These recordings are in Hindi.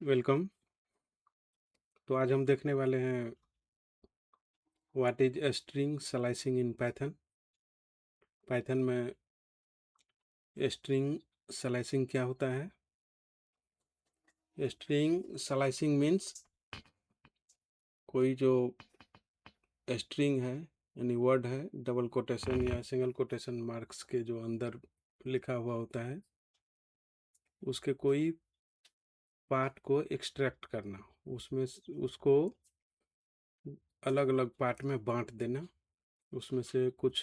वेलकम। तो आज हम देखने वाले हैं what is string slicing in Python. Python में स्ट्रिंग स्लाइसिंग क्या होता है? स्ट्रिंग स्लाइसिंग मीन्स कोई जो स्ट्रिंग है यानी वर्ड है, डबल कोटेशन या सिंगल कोटेशन मार्क्स के जो अंदर लिखा हुआ होता है, उसके कोई पार्ट को एक्सट्रैक्ट करना, उसमें उसको अलग अलग पार्ट में बांट देना, उसमें से कुछ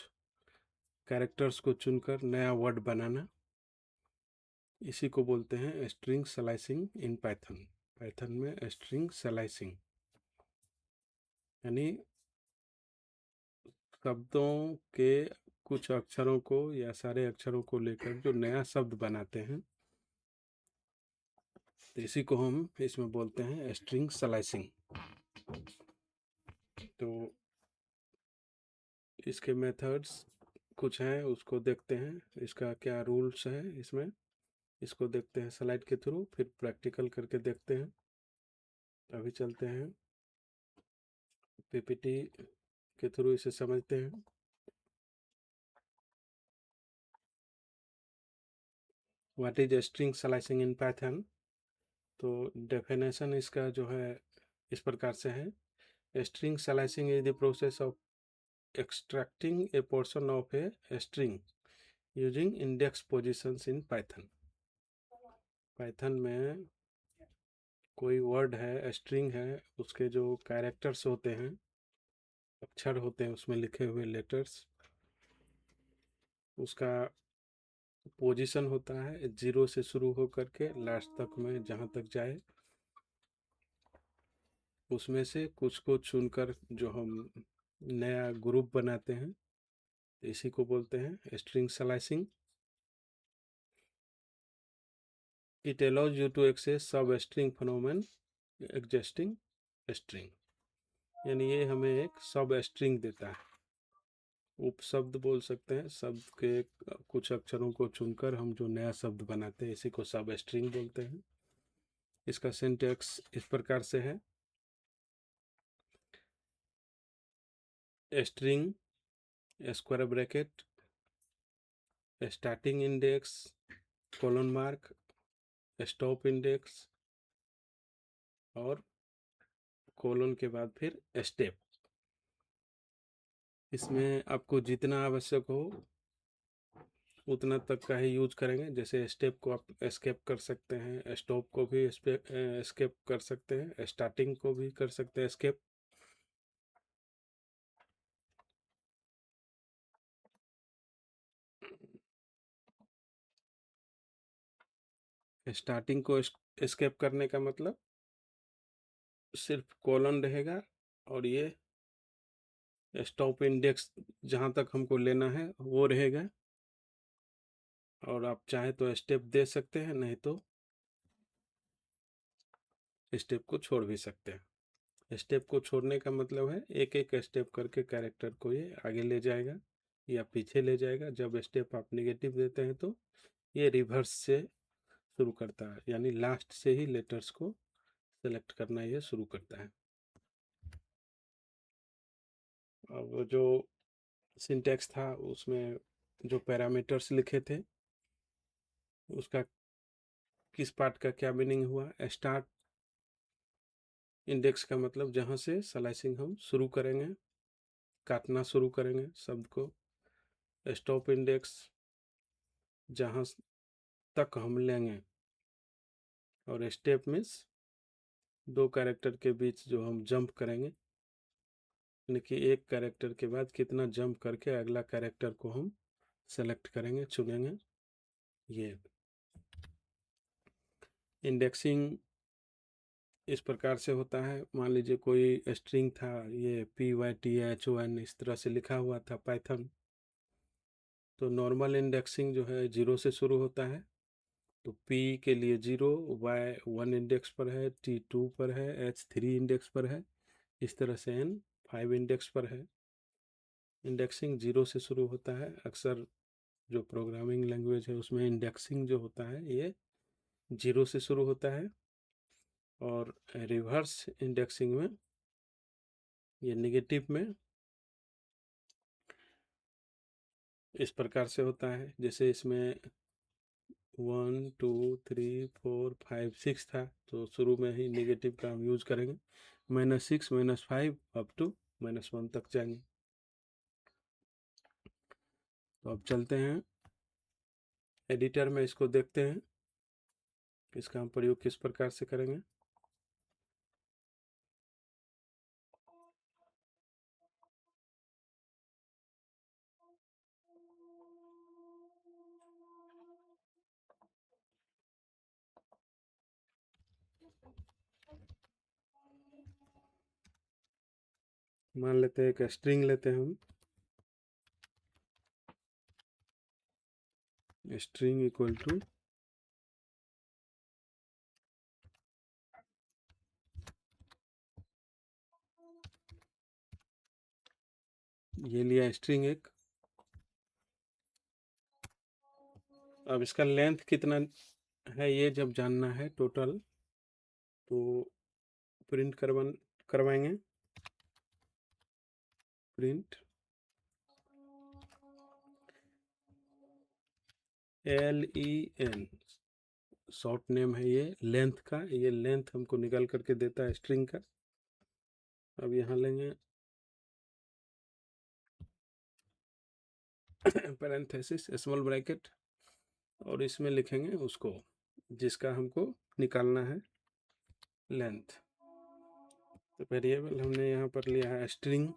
कैरेक्टर्स को चुनकर नया वर्ड बनाना, इसी को बोलते हैं string slicing in Python. Python में स्ट्रिंग स्लाइसिंग यानी शब्दों के कुछ अक्षरों को या सारे अक्षरों को लेकर जो नया शब्द बनाते हैं, तो इसी को हम इसमें बोलते हैं स्ट्रिंग स्लाइसिंग। तो इसके मेथड्स कुछ हैं, उसको देखते हैं, इसका क्या रूल्स है इसमें, इसको देखते हैं स्लाइड के थ्रू, फिर प्रैक्टिकल करके देखते हैं। अभी चलते हैं पीपीटी के थ्रू, इसे समझते हैं। What is string slicing in Python? तो डेफिनेशन इसका जो है इस प्रकार से है: string slicing is the process of extracting A portion of a string using index positions in Python. Python में कोई वर्ड है, स्ट्रिंग है, उसके जो कैरेक्टर्स होते हैं, अक्षर होते हैं उसमें लिखे हुए लेटर्स, उसका पोजीशन होता है जीरो से शुरू होकर के लास्ट तक में जहाँ तक जाए, उसमें से कुछ को चुनकर जो हम नया ग्रुप बनाते हैं, इसी को बोलते हैं string slicing. It allows you to access sub string from an existing string, यानी ये हमें एक सब स्ट्रिंग देता है। उपशब्द बोल सकते हैं, शब्द के कुछ अक्षरों को चुनकर हम जो नया शब्द बनाते हैं, इसी को सब स्ट्रिंग बोलते हैं। इसका सिंटैक्स इस प्रकार से है: string square bracket starting index colon mark stop index और कोलन के बाद फिर स्टेप। इसमें आपको जितना आवश्यक हो उतना तक का ही यूज करेंगे। जैसे स्टेप को आप एस्केप कर सकते हैं, स्टॉप को भी एस्केप कर सकते हैं, स्टार्टिंग को भी कर सकते हैं एस्केप। स्टार्टिंग को एस्केप करने का मतलब सिर्फ कॉलन रहेगा, और ये स्टॉप इंडेक्स जहाँ तक हमको लेना है वो रहेगा। और आप चाहे तो स्टेप दे सकते हैं, नहीं तो स्टेप को छोड़ भी सकते हैं। स्टेप को छोड़ने का मतलब है एक एक स्टेप करके कैरेक्टर को ये आगे ले जाएगा या पीछे ले जाएगा। जब स्टेप आप नेगेटिव देते हैं तो ये रिवर्स से शुरू करता है, यानी लास्ट से ही लेटर्स को सेलेक्ट करना ये शुरू करता है। अब जो सिंटैक्स था उसमें जो पैरामीटर्स लिखे थे, उसका किस पार्ट का क्या मीनिंग हुआ। स्टार्ट इंडेक्स का मतलब जहाँ से स्लाइसिंग हम शुरू करेंगे, काटना शुरू करेंगे शब्द को। स्टॉप इंडेक्स जहाँ तक हम लेंगे, और स्टेप मीन्स दो कैरेक्टर के बीच जो हम जंप करेंगे, यानी कि एक कैरेक्टर के बाद कितना जंप करके अगला कैरेक्टर को हम सेलेक्ट करेंगे, चुनेंगे। ये इंडेक्सिंग इस प्रकार से होता है। मान लीजिए कोई स्ट्रिंग था, ये PYTHON इस तरह से लिखा हुआ था पाइथन, तो नॉर्मल इंडेक्सिंग जो है जीरो से शुरू होता है। तो P के लिए जीरो, Y 1 इंडेक्स पर है, T 2 पर है, H 3 इंडेक्स पर है, इस तरह से N 5 इंडेक्स पर है। इंडेक्सिंग जीरो से शुरू होता है। अक्सर जो प्रोग्रामिंग लैंग्वेज है उसमें इंडेक्सिंग जो होता है ये जीरो से शुरू होता है। और रिवर्स इंडेक्सिंग में ये नेगेटिव में इस प्रकार से होता है, जैसे इसमें 1 2 3 4 5 6 था, तो शुरू में ही नेगेटिव का हम यूज करेंगे। -6 -5 अप टू -1 तक जाएंगे। तो अब चलते हैं एडिटर में, इसको देखते हैं इसका हम प्रयोग किस प्रकार से करेंगे। मान लेते हैं एक स्ट्रिंग लेते हैं हम, स्ट्रिंग इक्वल टू ये लिया स्ट्रिंग एक। अब इसका लेंथ कितना है ये जब जानना है टोटल, तो प्रिंट करवाएंगे, प्रिंट LEN, शॉर्ट नेम है ये लेंथ का, ये लेंथ हमको निकाल करके देता है स्ट्रिंग का। अब यहाँ लेंगे पैरेंथेसिस स्मॉल ब्रैकेट, और इसमें लिखेंगे उसको जिसका हमको निकालना है लेंथ। तो वेरिएबल हमने यहाँ पर लिया है स्ट्रिंग।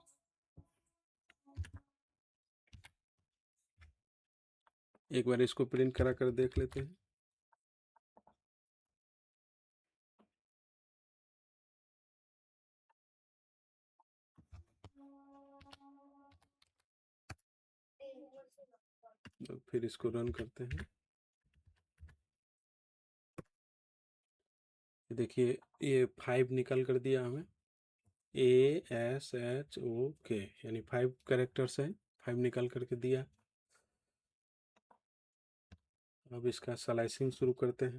एक बार इसको प्रिंट करा कर देख लेते हैं। तो फिर इसको रन करते हैं। देखिए ये 5 निकल कर दिया हमें, ASHOK, यानी 5 कैरेक्टर्स है, 5 निकल करके दिया। अब इसका स्लाइसिंग शुरू करते हैं।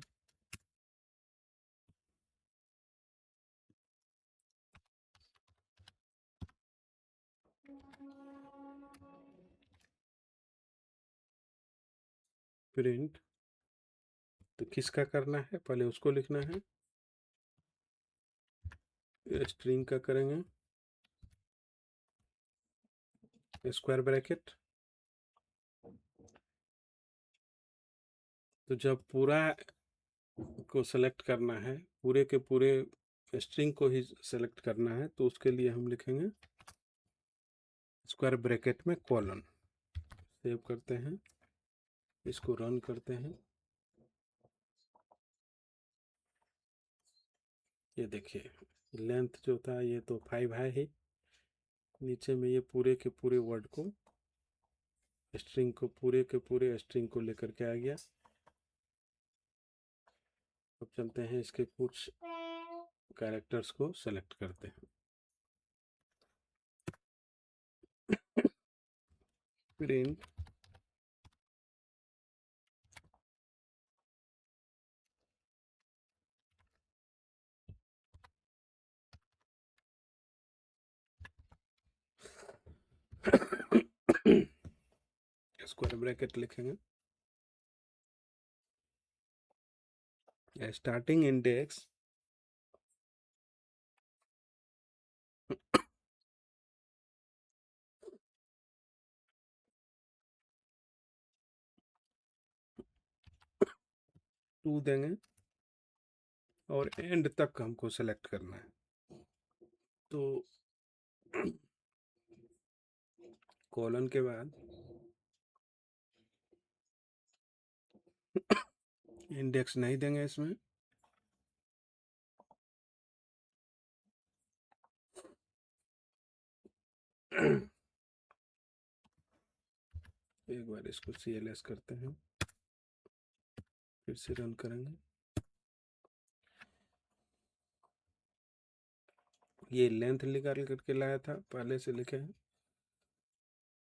प्रिंट, तो किसका करना है, पहले उसको लिखना है, स्ट्रिंग का करेंगे स्क्वायर ब्रैकेट। तो जब पूरा को सेलेक्ट करना है, पूरे के पूरे स्ट्रिंग को ही सेलेक्ट करना है, तो उसके लिए हम लिखेंगे स्क्वायर ब्रैकेट में कॉलन। सेव करते हैं, इसको रन करते हैं। ये देखिए लेंथ जो था ये तो 5 है ही, नीचे में ये पूरे के पूरे वर्ड को, स्ट्रिंग को, पूरे के पूरे स्ट्रिंग को लेकर के आ गया। अब चलते हैं इसके कुछ कैरेक्टर्स को सेलेक्ट करते हैं। प्रिंट स्क्वायर ब्रैकेट लिखेंगे, स्टार्टिंग इंडेक्स टू देंगे, और एंड तक हमको सेलेक्ट करना है। तो कॉलन के बाद इंडेक्स नहीं देंगे इसमें, एक बार इसको CLS करते हैं, फिर से रन करेंगे। ये लेंथ निकाल करके लाया था, पहले से लिखे हैं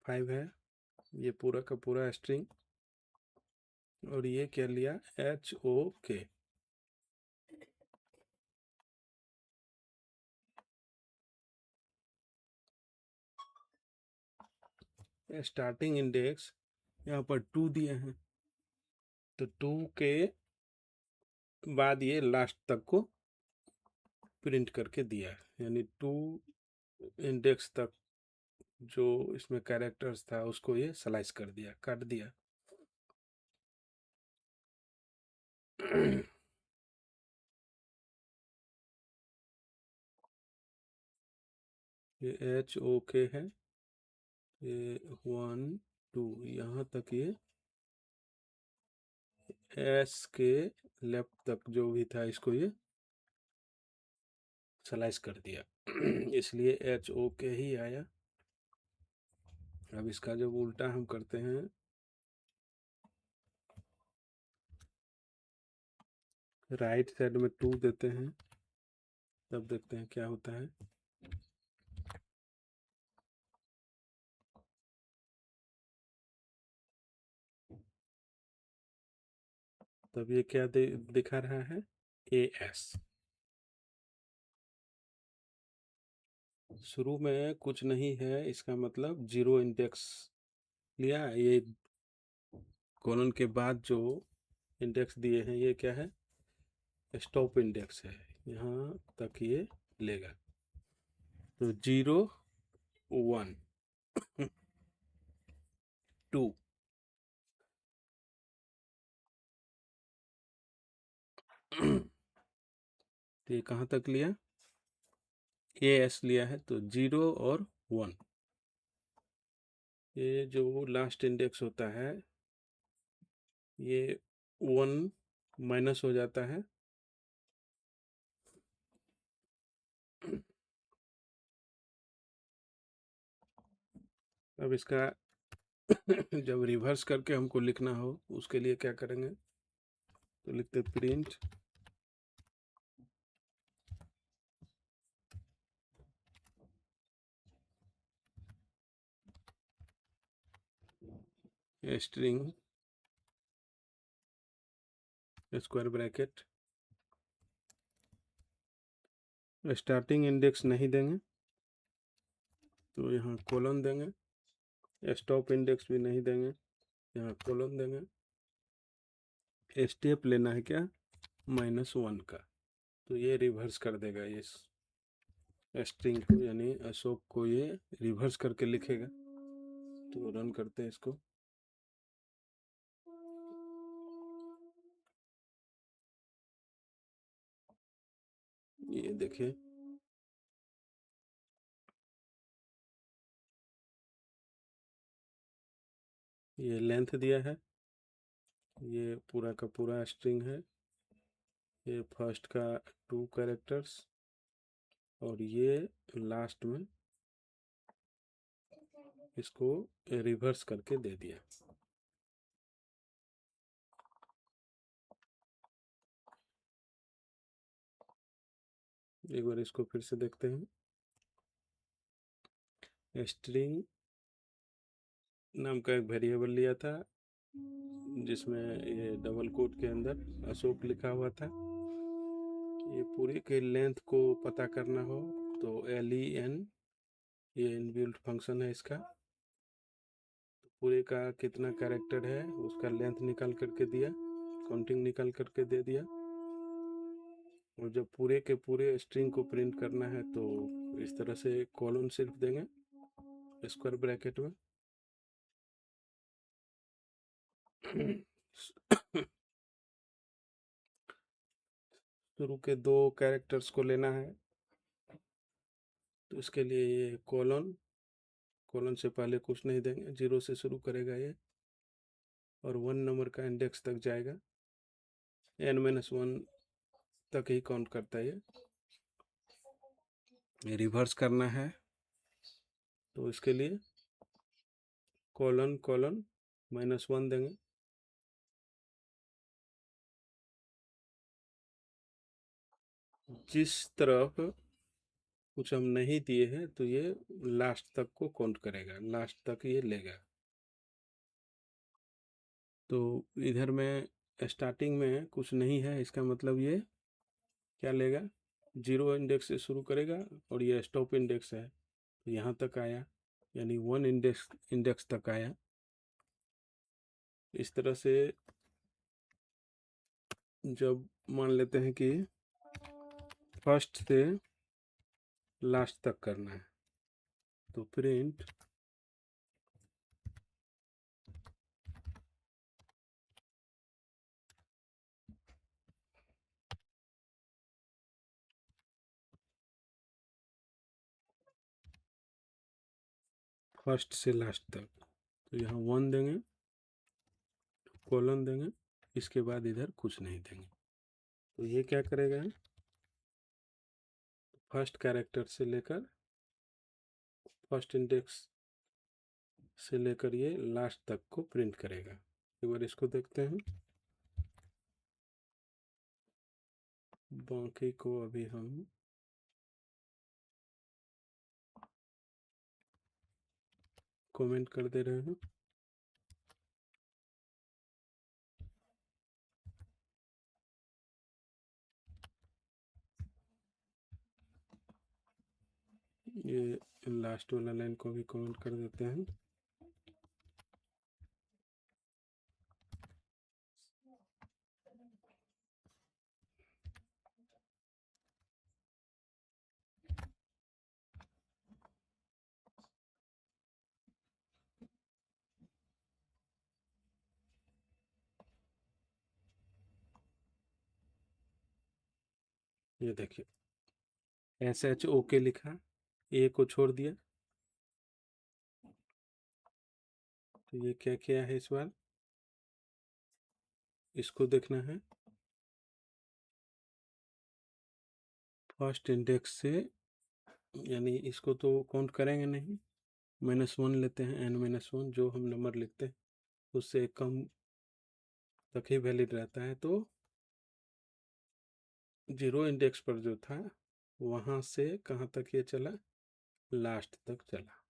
5 है, ये पूरा का पूरा स्ट्रिंग, और ये क्या लिया HOK। स्टार्टिंग इंडेक्स यहाँ पर 2 दिए हैं, तो 2 के बाद ये लास्ट तक को प्रिंट करके दिया है, यानी 2 इंडेक्स तक जो इसमें कैरेक्टर्स था उसको ये स्लाइस कर दिया, काट दिया। ये HOK है, ये 1 2 यहाँ तक, ये S के लेफ्ट तक जो भी था इसको ये स्लाइस कर दिया, इसलिए HOK ही आया। अब इसका जब उल्टा हम करते हैं, राइट साइड में 2 देते हैं, तब देखते हैं क्या होता है। तब ये क्या दिखा रहा है, AS। शुरू में कुछ नहीं है, इसका मतलब 0 इंडेक्स लिया। ये कोलन के बाद जो इंडेक्स दिए हैं ये क्या है, स्टॉप इंडेक्स है, यहाँ तक ये लेगा। तो 0 1 2, तो ये कहाँ तक लिया, AS लिया है, तो 0 और 1, ये जो लास्ट इंडेक्स होता है ये 1 माइनस हो जाता है, अब इसका जब रिवर्स करके हमको लिखना हो उसके लिए क्या करेंगे, तो लिखते print string square bracket, starting index नहीं देंगे तो यहाँ कोलन देंगे, स्टॉप इंडेक्स भी नहीं देंगे, यहाँ कोलन देंगे। स्टेप लेना है क्या, -1 का, तो ये रिवर्स कर देगा ये स्ट्रिंग को, यानी अशोक को ये रिवर्स करके लिखेगा। तो रन करते हैं इसको, ये देखिए ये लेंथ दिया है, ये पूरा का पूरा स्ट्रिंग है, ये फर्स्ट का 2 कैरेक्टर्स और ये लास्ट में इसको रिवर्स करके दे दिया। एक बार इसको फिर से देखते हैं, स्ट्रिंग नाम का एक वेरिएबल लिया था जिसमें ये डबल कोट के अंदर अशोक लिखा हुआ था। ये पूरे के लेंथ को पता करना हो तो len, ये इनबिल्ट फंक्शन है इसका, तो पूरे का कितना कैरेक्टर है उसका लेंथ निकाल करके दिया, काउंटिंग निकाल करके दे दिया। और जब पूरे के पूरे स्ट्रिंग को प्रिंट करना है तो इस तरह से कॉलन सिर्फ देंगे स्क्वायर ब्रैकेट में। शुरू के 2 कैरेक्टर्स को लेना है, तो इसके लिए ये कॉलन, कॉलन से पहले कुछ नहीं देंगे, 0 से शुरू करेगा ये और 1 नंबर का इंडेक्स तक जाएगा, n-1 तक ही काउंट करता है ये रिवर्स करना है तो इसके लिए कॉलन कॉलन -1 देंगे। जिस तरफ कुछ हम नहीं दिए हैं तो ये लास्ट तक को काउंट करेगा, लास्ट तक ये लेगा। तो इधर में स्टार्टिंग में कुछ नहीं है, इसका मतलब ये क्या लेगा, 0 इंडेक्स से शुरू करेगा और ये स्टॉप इंडेक्स है तो यहाँ तक आया, यानी 1 इंडेक्स तक आया। इस तरह से जब मान लेते हैं कि फर्स्ट से लास्ट तक करना है, तो प्रिंट फर्स्ट से लास्ट तक, तो यहाँ 1 देंगे, कोलन देंगे, इसके बाद इधर कुछ नहीं देंगे। तो ये क्या करेगा, फर्स्ट कैरेक्टर से लेकर फर्स्ट इंडेक्स से लेकर ये लास्ट तक को प्रिंट करेगा। एक बार इसको देखते हैं। बाकी को अभी हम कमेंट कर दे रहे हैं। ये लास्ट वाला लाइन को भी कमेंट कर देते हैं। ये देखिए SHOK लिखा, ए को छोड़ दिया। तो ये क्या किया है इस बार, इसको देखना है। फर्स्ट इंडेक्स से, यानी इसको तो काउंट करेंगे नहीं, -1 लेते हैं, n-1 जो हम नंबर लिखते हैं उससे कम तक ही वैलिड रहता है। तो 0 इंडेक्स पर जो था वहाँ से कहाँ तक ये चला, लास्ट तक चला।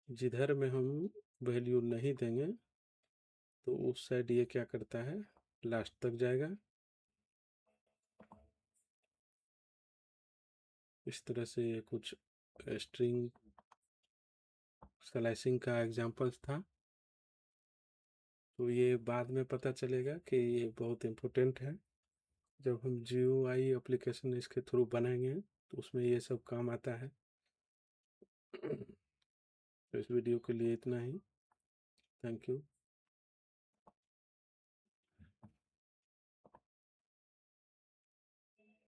जिधर में हम वैल्यू नहीं देंगे तो उस साइड ये क्या करता है, लास्ट तक जाएगा। इस तरह से ये कुछ स्ट्रिंग स्लाइसिंग का एग्जांपल्स था। तो ये बाद में पता चलेगा कि ये बहुत इम्पोर्टेंट है। जब हम GUI एप्लीकेशन इसके थ्रू बनाएंगे तो उसमें ये सब काम आता है। तो इस वीडियो के लिए इतना ही। Thank you.